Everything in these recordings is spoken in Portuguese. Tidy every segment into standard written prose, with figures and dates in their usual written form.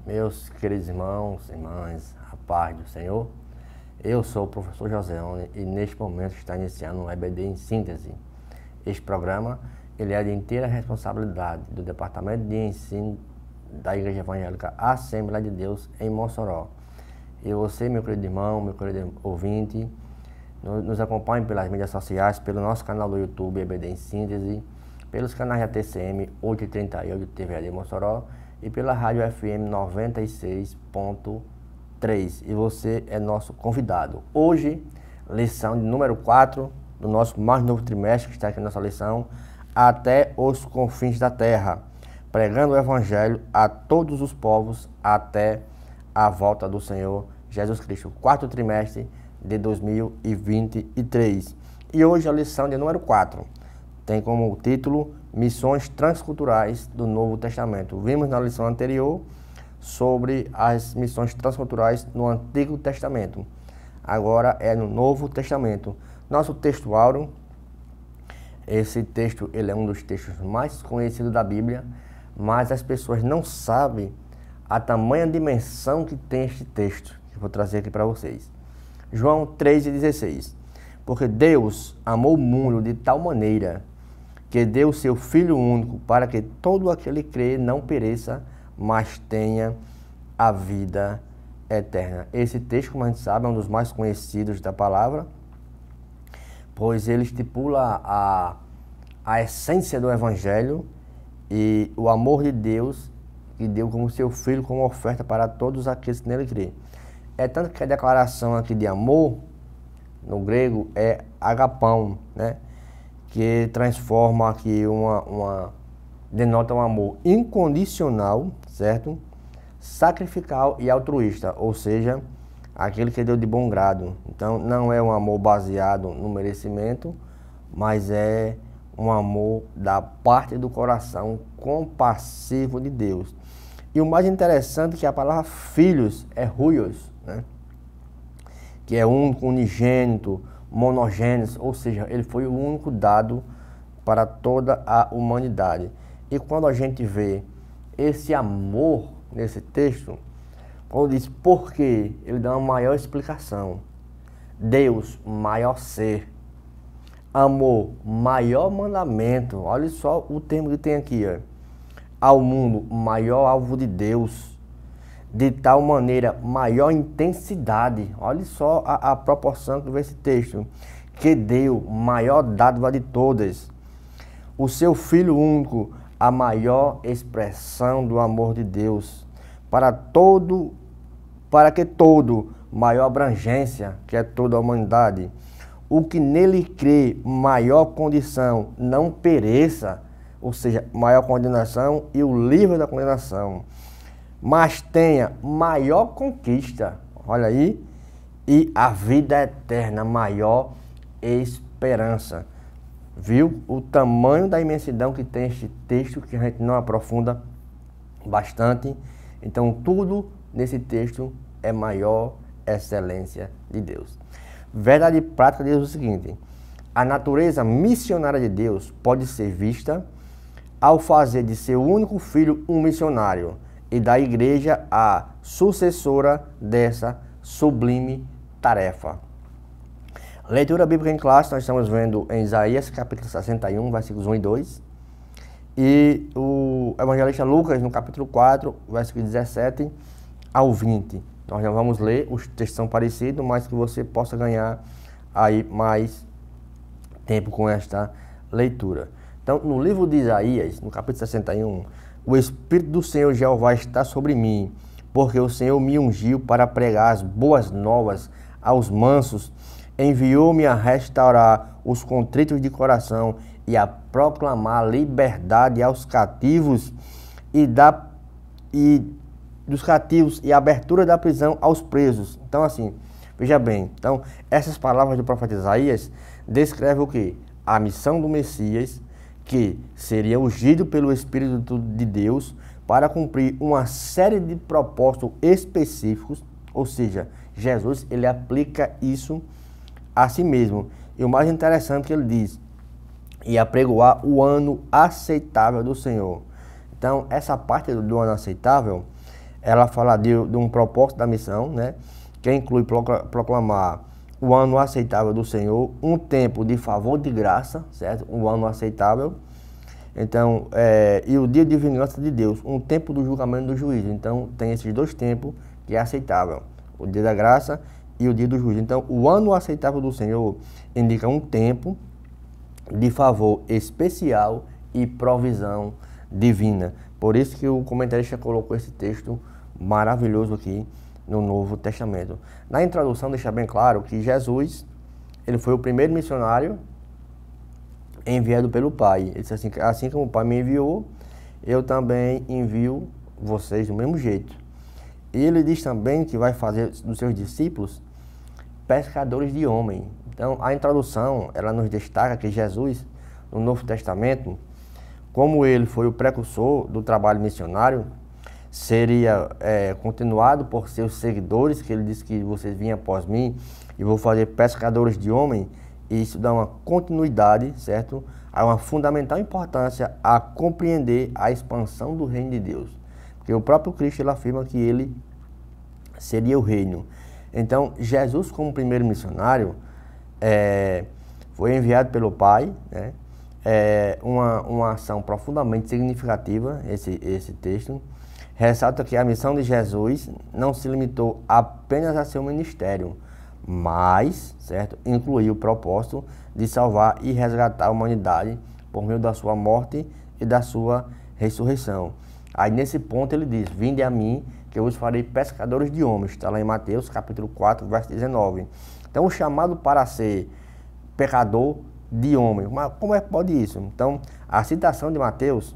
Meus queridos irmãos, irmãs, a paz do Senhor, eu sou o professor Joseone e neste momento está iniciando um EBD em síntese. Este programa ele é de inteira responsabilidade do Departamento de Ensino da Igreja Evangélica Assembleia de Deus em Mossoró. E você, meu querido irmão, meu querido ouvinte, nos acompanhe pelas mídias sociais, pelo nosso canal do YouTube EBD em síntese, pelos canais da TCM 838 TVAD Mossoró e pela rádio FM 96.3. E você é nosso convidado. Hoje, lição de número 4 do nosso mais novo trimestre, que está aqui na nossa lição, até os confins da terra, pregando o Evangelho a todos os povos até a volta do Senhor Jesus Cristo. Quarto trimestre de 2023. E hoje a lição de número 4 tem como título Missões Transculturais do Novo Testamento. Vimos na lição anterior sobre as missões transculturais no Antigo Testamento. Agora é no Novo Testamento. Nosso texto áureo, esse texto ele é um dos textos mais conhecidos da Bíblia, mas as pessoas não sabem a tamanha dimensão que tem este texto, que eu vou trazer aqui para vocês. João 3,16. Porque Deus amou o mundo de tal maneira que deu o seu Filho único para que todo aquele que crê não pereça, mas tenha a vida eterna. Esse texto, como a gente sabe, é um dos mais conhecidos da palavra, pois ele estipula a essência do Evangelho e o amor de Deus que deu como seu Filho como oferta para todos aqueles que nele crê. É tanto que a declaração aqui de amor, no grego, é agapão, né? Que transforma aqui denota um amor incondicional, certo? Sacrificial e altruísta, ou seja, aquele que deu de bom grado. Então não é um amor baseado no merecimento, mas é um amor da parte do coração compassivo de Deus. E o mais interessante é que a palavra filhos é huios, né? Que é único, unigênito, monogênesis, ou seja, ele foi o único dado para toda a humanidade. E quando a gente vê esse amor nesse texto, quando diz por quê, ele dá uma maior explicação. Deus, maior ser. Amor, maior mandamento. Olha só o termo que tem aqui, ó. Ao mundo, maior alvo de Deus. De tal maneira, maior intensidade. Olha só a proporção que vê esse texto. Que deu maior dádiva de todas. O seu Filho único, a maior expressão do amor de Deus. Para que todo, maior abrangência, que é toda a humanidade. O que nele crê, maior condição, não pereça. Ou seja, maior condenação e o livre da condenação. Mas tenha maior conquista, olha aí, e a vida eterna, maior esperança. Viu o tamanho da imensidão que tem este texto, que a gente não aprofunda bastante. Então tudo nesse texto é maior excelência de Deus. Verdade prática diz o seguinte: a natureza missionária de Deus pode ser vista ao fazer de seu único filho um missionário e da igreja a sucessora dessa sublime tarefa. Leitura bíblica em classe, nós estamos vendo em Isaías capítulo 61, versículos 1 e 2. E o evangelista Lucas no capítulo 4, versículo 17 ao 20. Nós já vamos ler, os textos são parecidos, mas que você possa ganhar aí mais tempo com esta leitura. Então, no livro de Isaías, no capítulo 61, o Espírito do Senhor Jeová está sobre mim, porque o Senhor me ungiu para pregar as boas novas aos mansos, enviou-me a restaurar os contritos de coração e a proclamar liberdade aos cativos e dos cativos e abertura da prisão aos presos. Então, assim, veja bem, então, essas palavras do profeta Isaías descrevem o quê? A missão do Messias, que seria ungido pelo Espírito de Deus para cumprir uma série de propósitos específicos, ou seja, Jesus ele aplica isso a si mesmo. E o mais interessante é que ele diz, e apregoar o ano aceitável do Senhor. Então, essa parte do ano aceitável ela fala de um propósito da missão, né? Que inclui proclamar o ano aceitável do Senhor, um tempo de favor de graça, certo? Um ano aceitável. Então, e o dia de vingança de Deus, um tempo do julgamento do juízo. Então, tem esses dois tempos que é aceitável, o dia da graça e o dia do juízo. Então, o ano aceitável do Senhor indica um tempo de favor especial e provisão divina. Por isso que o comentarista colocou esse texto maravilhoso aqui no Novo Testamento. Na introdução deixa bem claro que Jesus, ele foi o primeiro missionário enviado pelo Pai. Ele disse assim como o Pai me enviou, eu também envio vocês do mesmo jeito. E ele diz também que vai fazer dos seus discípulos pescadores de homem. Então, a introdução, ela nos destaca que Jesus, no Novo Testamento, como ele foi o precursor do trabalho missionário, seria continuado por seus seguidores, que ele disse que vocês vinham após mim e vou fazer pescadores de homem, e isso dá uma continuidade, certo? Há uma fundamental importância a compreender a expansão do reino de Deus, porque o próprio Cristo ele afirma que ele seria o reino. Então, Jesus, como primeiro missionário, foi enviado pelo Pai, né? Uma ação profundamente significativa, esse texto. Ressalta que a missão de Jesus não se limitou apenas a seu ministério, mas, certo, incluiu o propósito de salvar e resgatar a humanidade por meio da sua morte e da sua ressurreição. Aí nesse ponto ele diz, vinde a mim, que eu os farei pescadores de homens. Está lá em Mateus capítulo 4, verso 19. Então o chamado para ser pecador de homem, mas como é que pode isso? Então a citação de Mateus,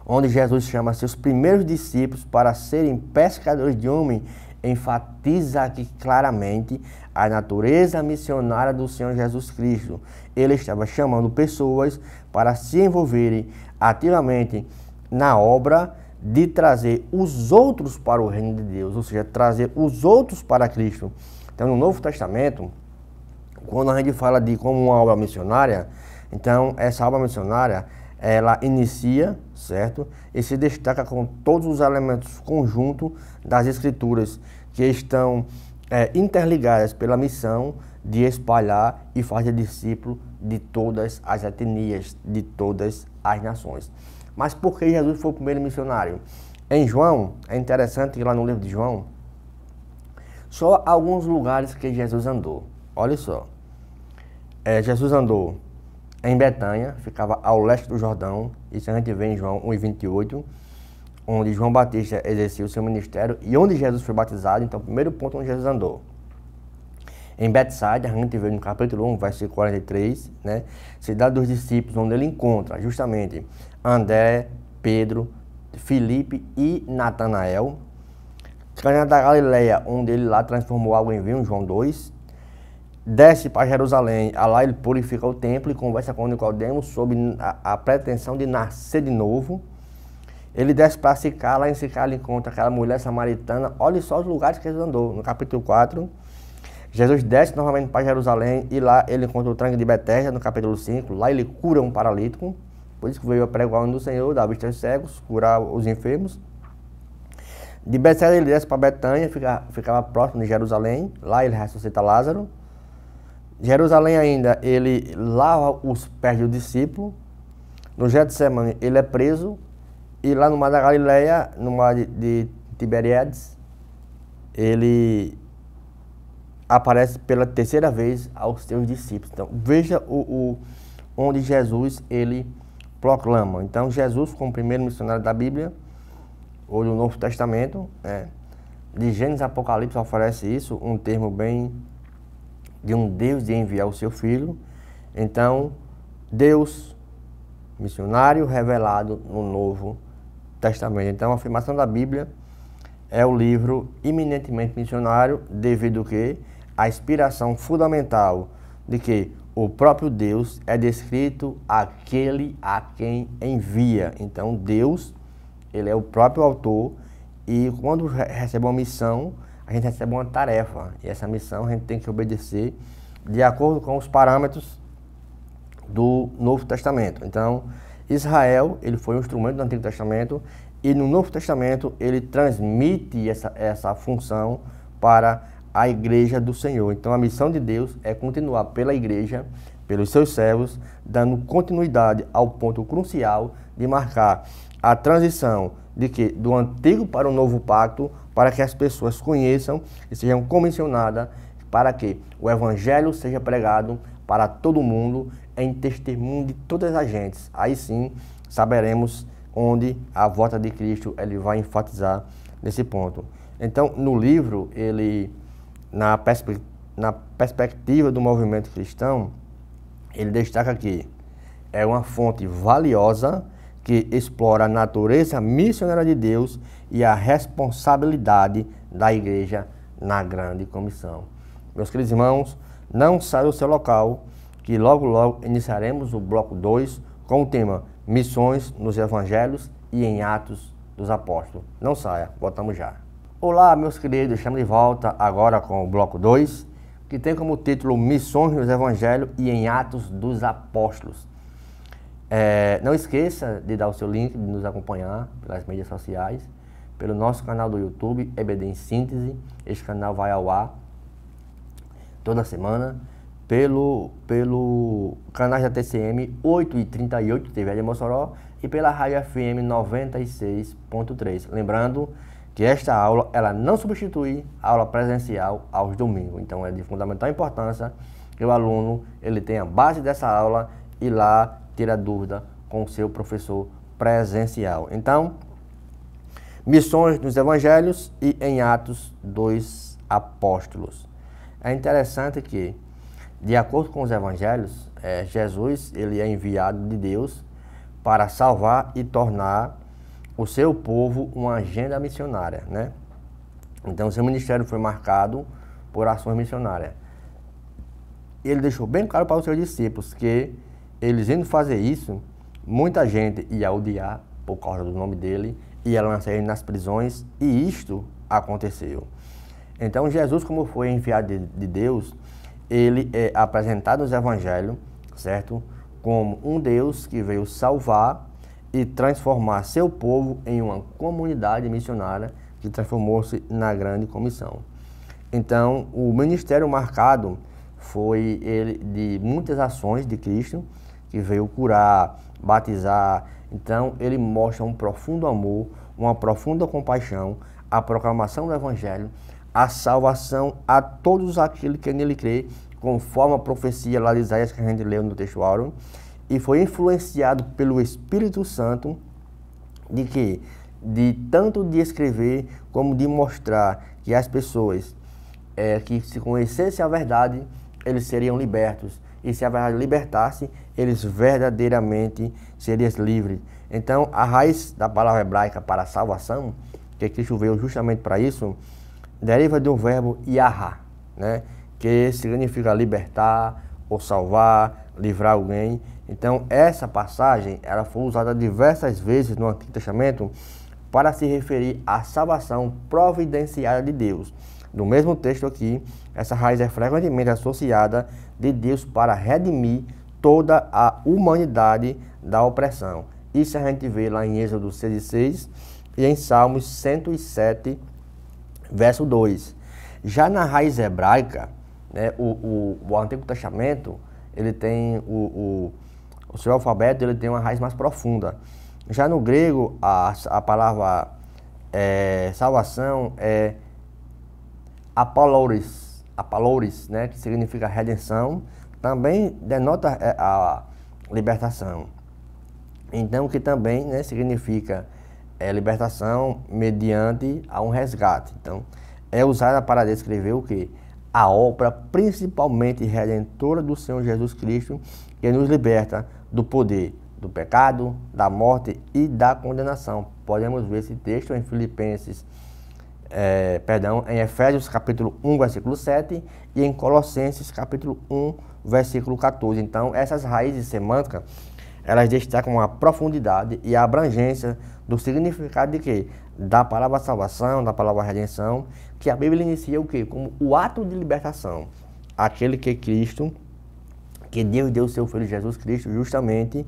onde Jesus chama seus primeiros discípulos para serem pescadores de homem, enfatiza aqui claramente a natureza missionária do Senhor Jesus Cristo. Ele estava chamando pessoas para se envolverem ativamente na obra de trazer os outros para o reino de Deus, ou seja, trazer os outros para Cristo. Então, no Novo Testamento, quando a gente fala de como uma obra missionária, então essa obra missionária, ela inicia, certo? E se destaca com todos os elementos conjuntos das Escrituras que estão interligadas pela missão de espalhar e fazer discípulo de todas as etnias, de todas as nações. Mas por que Jesus foi o primeiro missionário? Em João, é interessante que lá no livro de João, só alguns lugares que Jesus andou. Olha só, Jesus andou em Betânia, ficava ao leste do Jordão, isso a gente vê em João 1:28, onde João Batista exercia o seu ministério e onde Jesus foi batizado. Então, o primeiro ponto onde Jesus andou. Em Betsaida, a gente vê no capítulo 1, versículo 43, né? Cidade dos discípulos, onde ele encontra justamente André, Pedro, Filipe e Natanael. Cana da Galileia, onde ele lá transformou água em vinho, João 2. Desce para Jerusalém, lá ele purifica o templo e conversa com Nicodemo sobre a pretensão de nascer de novo. Ele desce para Sicar, lá em Sicar ele encontra aquela mulher samaritana. Olha só os lugares que Jesus andou. No capítulo 4, Jesus desce novamente para Jerusalém e lá ele encontra o tanque de Betesda, no capítulo 5. Lá ele cura um paralítico, por isso que veio a pregar o nome do Senhor, dar vista aos cegos, curar os enfermos. De Betesda ele desce para Betânia, ficava próximo de Jerusalém. Lá ele ressuscita Lázaro. Jerusalém ainda, ele lava os pés do discípulo. No Getsemane, ele é preso. E lá no mar da Galileia, no mar de Tiberíades, ele aparece pela terceira vez aos seus discípulos. Então, veja onde Jesus, ele proclama. Então, Jesus, como primeiro missionário da Bíblia, ou do Novo Testamento, de Gênesis a Apocalipse oferece isso, um termo bem de um Deus de enviar o seu Filho. Então, Deus, missionário revelado no Novo Testamento. Então, a afirmação da Bíblia é o livro eminentemente missionário, devido que a inspiração fundamental de que o próprio Deus é descrito aquele a quem envia. Então, Deus, ele é o próprio autor, e quando recebe uma missão, a gente recebe uma tarefa, e essa missão a gente tem que obedecer de acordo com os parâmetros do Novo Testamento. Então, Israel, ele foi um instrumento do Antigo Testamento, E no Novo Testamento ele transmite essa função para a igreja do Senhor. Então a missão de Deus é continuar pela igreja, pelos seus servos, dando continuidade ao ponto crucial de marcar a transição do antigo para o novo pacto, para que as pessoas conheçam e sejam comissionadas para que o evangelho seja pregado para todo mundo em testemunho de todas as gentes. Aí sim saberemos onde a volta de Cristo ele vai enfatizar nesse ponto. Então, no livro, ele, na perspectiva do movimento cristão, ele destaca que é uma fonte valiosa que explora a natureza missionária de Deus e a responsabilidade da igreja na grande comissão. Meus queridos irmãos, não saia do seu local, que logo logo iniciaremos o bloco 2 com o tema Missões nos Evangelhos e em Atos dos Apóstolos. Não saia, voltamos já. Olá, meus queridos, estamos de volta agora com o bloco 2, que tem como título Missões nos Evangelhos e em Atos dos Apóstolos. Não esqueça de dar o seu link, de nos acompanhar pelas mídias sociais, pelo nosso canal do YouTube, EBD em Síntese. Este canal vai ao ar toda semana, pelo canal da TCM 8h38, TV de Mossoró, e pela Rádio FM 96.3. Lembrando que esta aula ela não substitui a aula presencial aos domingos. Então é de fundamental importância que o aluno ele tenha a base dessa aula e lá tira dúvida com o seu professor presencial. Então, missões nos evangelhos e em Atos dos Apóstolos. É interessante que, de acordo com os evangelhos, Jesus ele é enviado de Deus para salvar e tornar o seu povo uma agenda missionária, né? Então, seu ministério foi marcado por ações missionárias. Ele deixou bem claro para os seus discípulos que eles indo fazer isso, muita gente ia odiar por causa do nome dele, ia lançar ele nas prisões, e isto aconteceu. Então Jesus, como foi enviado de Deus, ele é apresentado nos evangelhos, certo? Como um Deus que veio salvar e transformar seu povo em uma comunidade missionária que transformou-se na grande comissão. Então o ministério marcado foi ele de muitas ações de Cristo, que veio curar, batizar. Então ele mostra um profundo amor, uma profunda compaixão, a proclamação do evangelho, a salvação a todos aqueles que nele crê, conforme a profecia lá de Isaías que a gente leu no texto áureo, e foi influenciado pelo Espírito Santo de tanto de escrever como de mostrar que as pessoas que se conhecessem a verdade, eles seriam libertos. E se a verdade libertasse, eles verdadeiramente seriam livres. Então, a raiz da palavra hebraica para salvação, que Cristo veio justamente para isso, deriva de um verbo yahá, né? Que significa libertar ou salvar, livrar alguém. Então, essa passagem ela foi usada diversas vezes no Antigo Testamento para se referir à salvação providenciária de Deus. No mesmo texto aqui, essa raiz é frequentemente associada de Deus para redimir toda a humanidade da opressão. Isso a gente vê lá em Êxodo 6:6 e em Salmos 107, verso 2. Já na raiz hebraica, né, o Antigo Testamento, ele tem o seu alfabeto, ele tem uma raiz mais profunda. Já no grego, a palavra salvação é apaloris, né, que significa redenção, também denota a libertação. Então, que também, né, significa libertação mediante a um resgate. Então, é usada para descrever o quê? A obra principalmente redentora do Senhor Jesus Cristo, que nos liberta do poder do pecado, da morte e da condenação. Podemos ver esse texto em em Efésios capítulo 1, versículo 7 e em Colossenses capítulo 1, versículo 14. Então, essas raízes semânticas, elas destacam a profundidade e a abrangência do significado de quê? Da palavra salvação, da palavra redenção, que a Bíblia inicia o quê? Como o ato de libertação. Aquele que Cristo, que Deus deu o seu Filho Jesus Cristo, justamente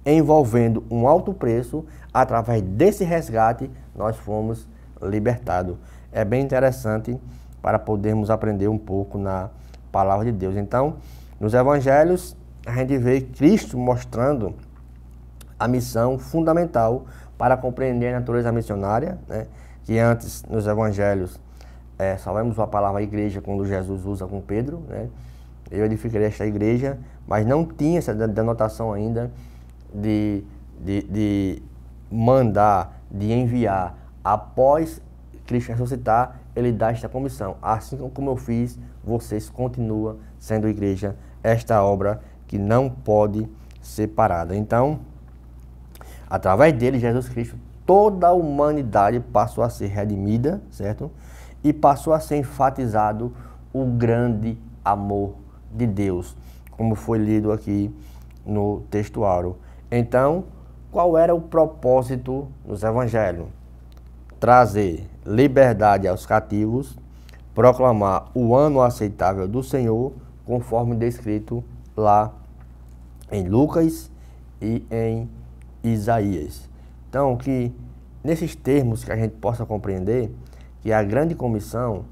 envolvendo um alto preço, através desse resgate, nós fomos libertados. É bem interessante para podermos aprender um pouco na palavra de Deus. Então, nos evangelhos, a gente vê Cristo mostrando a missão fundamental para compreender a natureza missionária, né? Que antes, nos evangelhos, só vemos a palavra igreja quando Jesus usa com Pedro, né? Eu edificarei esta igreja, mas não tinha essa denotação ainda de mandar, de enviar. Após Cristo ressuscitar, ele dá esta comissão. Assim como eu fiz, vocês continuam sendo igreja. Esta obra que não pode ser parada. Então, através dele, Jesus Cristo, toda a humanidade passou a ser redimida, certo? E passou a ser enfatizado o grande amor de Deus, como foi lido aqui no textuário. Então, qual era o propósito dos evangelhos? Trazer liberdade aos cativos, proclamar o ano aceitável do Senhor, conforme descrito lá em Lucas e em Isaías. Então, que nesses termos que a gente possa compreender que a grande comissão,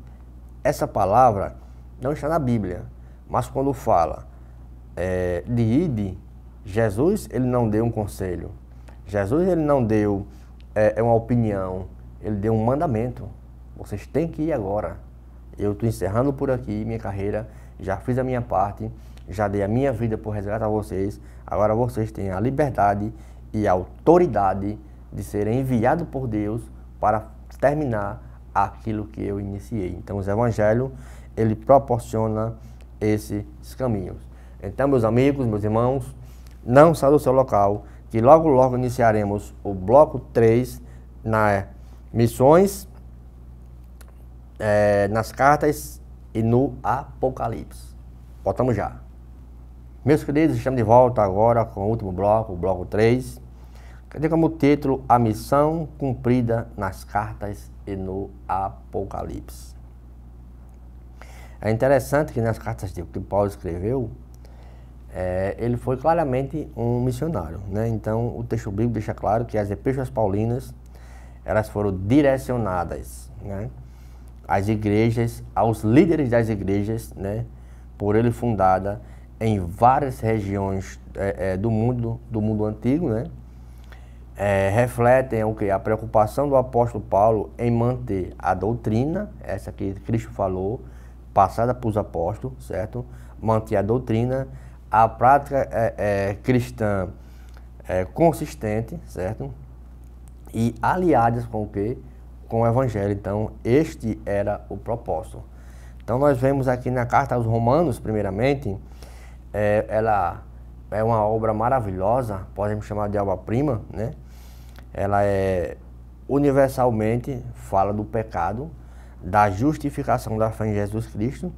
essa palavra não está na Bíblia, mas quando fala de ide, Jesus ele não deu um conselho, Jesus ele não deu uma opinião, ele deu um mandamento. Vocês têm que ir agora. Eu estou encerrando por aqui minha carreira, já fiz a minha parte, já dei a minha vida por resgatar vocês, agora vocês têm a liberdade e a autoridade de serem enviados por Deus para terminar aquilo que eu iniciei. Então, os evangelhos, ele proporciona esses caminhos. Então, meus amigos, meus irmãos, não saia do seu local, que logo, logo iniciaremos o bloco 3 nas missões, nas cartas e no Apocalipse. Voltamos já. Meus queridos, estamos de volta agora com o último bloco, o bloco 3. Que tem como título A Missão Cumprida nas Cartas e no Apocalipse. É interessante que nas cartas que Paulo escreveu, ele foi claramente um missionário, né? Então, o texto bíblico deixa claro que as epístolas paulinas, elas foram direcionadas, né, às igrejas, aos líderes das igrejas, né, por ele fundada em várias regiões do mundo antigo, né? Refletem o que? A preocupação do apóstolo Paulo em manter a doutrina, essa que Cristo falou, passada para os apóstolos, certo? Manter a doutrina, a prática cristã consistente, certo? E aliadas com o quê? Com o evangelho. Então, este era o propósito. Então, nós vemos aqui na carta aos Romanos, primeiramente, ela é uma obra maravilhosa, podemos chamar de obra-prima, né? Ela universalmente fala do pecado, da justificação da fé em Jesus Cristo.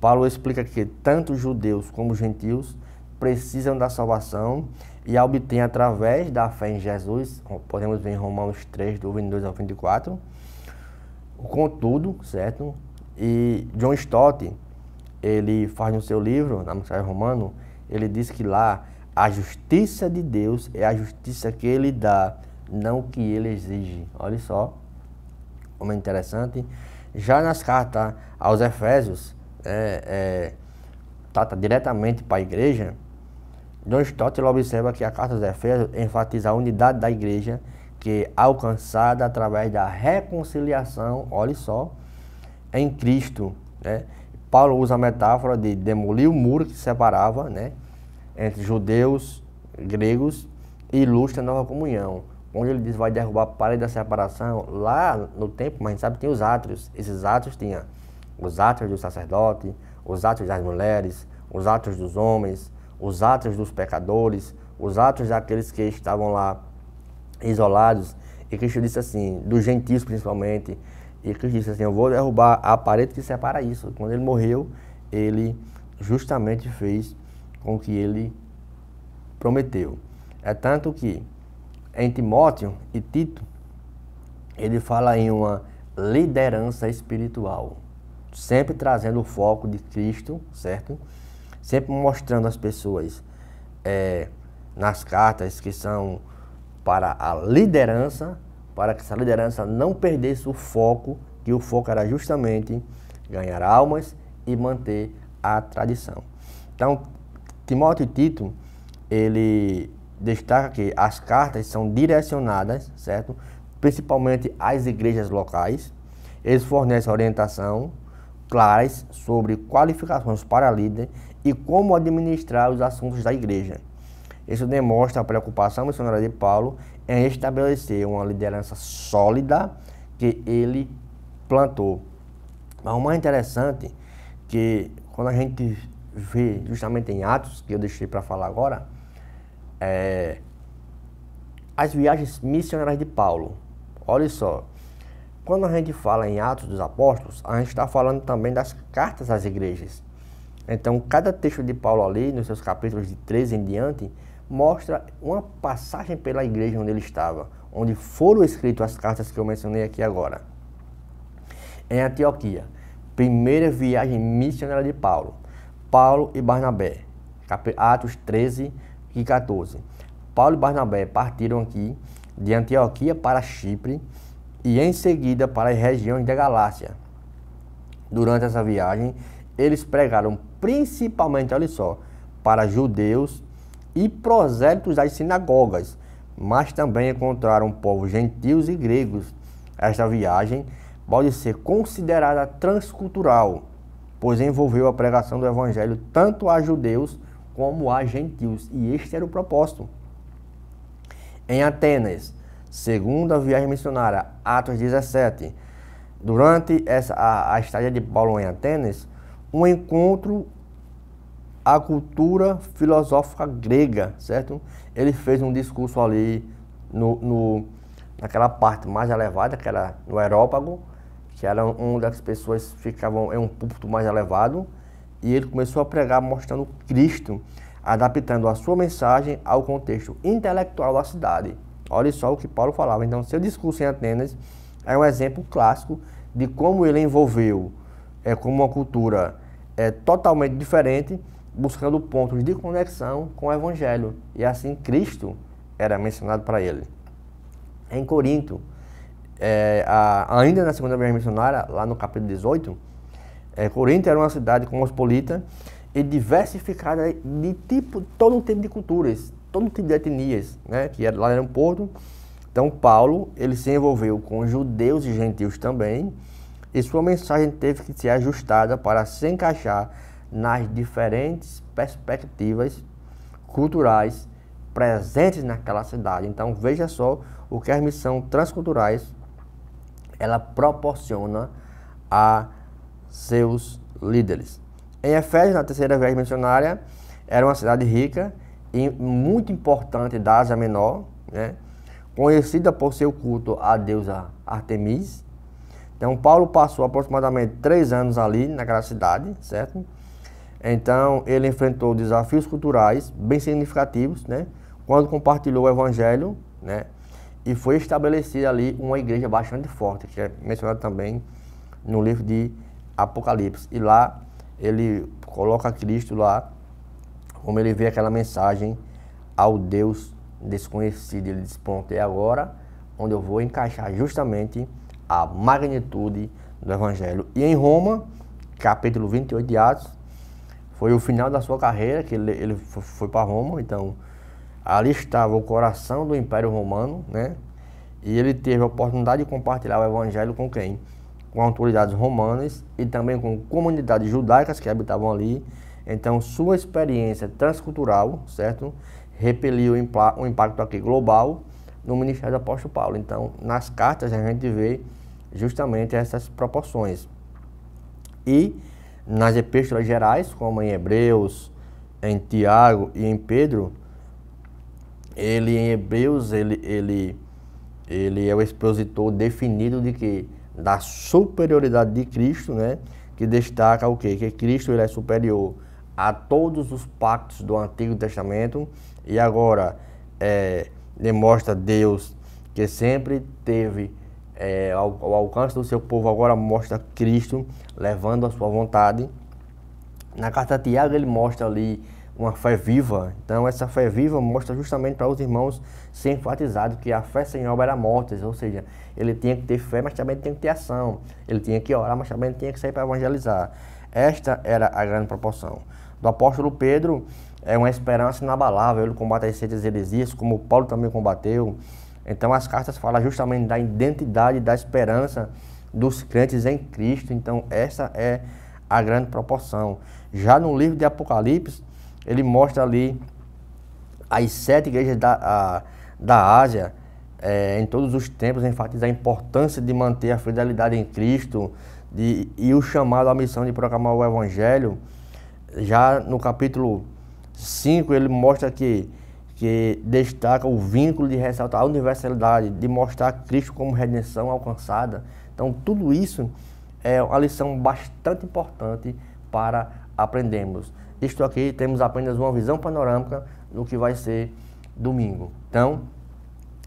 Paulo explica que tanto judeus como gentios precisam da salvação e a obtêm através da fé em Jesus. Podemos ver em Romanos 3, do 22 ao 24. Contudo, certo? E John Stott, ele faz no seu livro, na mensagem romano, ele diz que lá a justiça de Deus é a justiça que ele dá, não que ele exige. Olha só como é interessante. Já nas cartas aos Efésios, trata diretamente para a igreja. John Stott observa que a carta aos Efésios enfatiza a unidade da igreja, que é alcançada através da reconciliação, olha só, em Cristo, né? Paulo usa a metáfora de demolir o muro que separava, né, entre judeus, gregos, e ilustra a nova comunhão. Onde ele diz vai derrubar a parede da separação, lá no templo, mas a gente sabe que tem os átrios. Esses átrios tinham os átrios do sacerdote, os átrios das mulheres, os átrios dos homens, os átrios dos pecadores, os átrios daqueles que estavam lá isolados. E Cristo disse assim, dos gentios principalmente, e Cristo disse assim, eu vou derrubar a parede que separa isso. Quando ele morreu, ele justamente fez com que ele prometeu. É tanto que em Timóteo e Tito, ele fala em uma liderança espiritual, sempre trazendo o foco de Cristo, certo? Sempre mostrando às pessoas, nas cartas que são para a liderança, para que essa liderança não perdesse o foco, que o foco era justamente ganhar almas e manter a tradição. Então, Timóteo e Tito, ele destaca que as cartas são direcionadas, certo? Principalmente às igrejas locais. Eles fornecem orientação claras sobre qualificações para líder e como administrar os assuntos da igreja. Isso demonstra a preocupação missionária de Paulo em estabelecer uma liderança sólida que ele plantou. Mas o mais interessante que quando a gente vê justamente em Atos, que eu deixei para falar agora, as viagens missionárias de Paulo. Olha só, quando a gente fala em Atos dos Apóstolos, a gente está falando também das cartas às igrejas. Então, cada texto de Paulo ali, nos seus capítulos de 13 em diante, mostra uma passagem pela igreja onde ele estava, onde foram escritas as cartas que eu mencionei aqui agora. Em Antioquia, primeira viagem missionária de Paulo, Paulo e Barnabé, Atos 13 e 14. Paulo e Barnabé partiram aqui de Antioquia para Chipre e em seguida para as regiões da Galácia. Durante essa viagem, eles pregaram principalmente, olha só, para judeus e prosélitos das sinagogas, mas também encontraram povos gentios e gregos. Esta viagem pode ser considerada transcultural, pois envolveu a pregação do evangelho tanto a judeus como a gentios, e este era o propósito. Em Atenas, segunda viagem missionária, Atos 17. Durante a estadia de Paulo em Atenas, um encontro à cultura filosófica grega, certo? Ele fez um discurso ali naquela parte mais elevada, que era no Areópago, que era onde as pessoas ficavam em um púlpito mais elevado, e ele começou a pregar mostrando Cristo, adaptando a sua mensagem ao contexto intelectual da cidade. Olha só o que Paulo falava. Então, seu discurso em Atenas é um exemplo clássico de como ele envolveu com uma cultura totalmente diferente, buscando pontos de conexão com o Evangelho. E assim Cristo era mencionado para ele. Em Corinto, ainda na segunda viagem missionária, lá no capítulo 18, Corinto era uma cidade cosmopolita e diversificada de todo tipo de culturas, todo tipo de etnias, né? Que lá era um porto. Então Paulo, ele se envolveu com judeus e gentios também, e sua mensagem teve que ser ajustada para se encaixar nas diferentes perspectivas culturais presentes naquela cidade. Então veja só o que as missões transculturais ela proporciona a seus líderes. Em Efésios, na terceira viagem missionária, era uma cidade rica e muito importante da Ásia Menor, né? Conhecida por seu culto à deusa Artemis. Então Paulo passou aproximadamente 3 anos ali naquela cidade, certo? Então ele enfrentou desafios culturais bem significativos, né? Quando compartilhou o evangelho, né? E foi estabelecida ali uma igreja bastante forte, que é mencionado também no livro de Apocalipse. E lá ele coloca Cristo lá, como ele vê aquela mensagem ao Deus desconhecido. Ele diz, pronto, é agora onde eu vou encaixar justamente a magnitude do Evangelho. E em Roma, capítulo 28 de Atos, foi o final da sua carreira, que ele foi para Roma. Então, ali estava o coração do Império Romano, né? E ele teve a oportunidade de compartilhar o Evangelho com quem? Com autoridades romanas e também com comunidades judaicas que habitavam ali. Então, sua experiência transcultural, certo? Repeliu um impacto aqui global no ministério do apóstolo Paulo. Então, nas cartas a gente vê justamente essas proporções. E nas epístolas gerais, como em Hebreus, em Tiago e em Pedro, em Hebreus, ele é o expositor definido de que? Da superioridade de Cristo, né? Que destaca o quê? Que Cristo ele é superior a todos os pactos do Antigo Testamento e agora demonstra Deus que sempre teve ao alcance do seu povo, agora mostra Cristo levando a sua vontade. Na carta de Tiago ele mostra ali uma fé viva. Então essa fé viva mostra justamente para os irmãos ser enfatizado que a fé sem obra era morta, ou seja, ele tinha que ter fé, mas também tinha que ter ação. Ele tinha que orar, mas também tinha que sair para evangelizar. Esta era a grande proporção. Do apóstolo Pedro é uma esperança inabalável, ele combate as seitas e heresias, como Paulo também combateu. Então as cartas falam justamente da identidade, da esperança dos crentes em Cristo. Então essa é a grande proporção. Já no livro de Apocalipse, ele mostra ali as 7 igrejas da Ásia, em todos os tempos, enfatiza a importância de manter a fidelidade em Cristo e o chamado à missão de proclamar o Evangelho. Já no capítulo 5, ele mostra que destaca o vínculo de ressaltar a universalidade, de mostrar Cristo como redenção alcançada. Então, tudo isso é uma lição bastante importante para aprendermos. Isto aqui temos apenas uma visão panorâmica do que vai ser domingo. Então,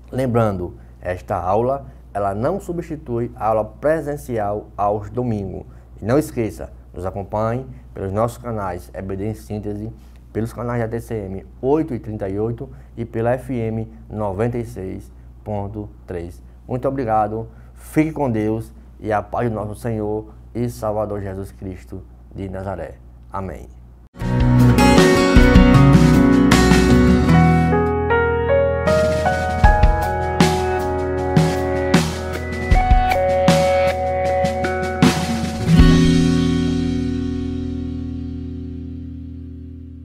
lembrando, esta aula ela não substitui a aula presencial aos domingos. E não esqueça, nos acompanhe pelos nossos canais EBD em Síntese, pelos canais da TCM 8h38 e pela FM 96.3. Muito obrigado, fique com Deus e a paz do nosso Senhor e Salvador Jesus Cristo de Nazaré. Amém.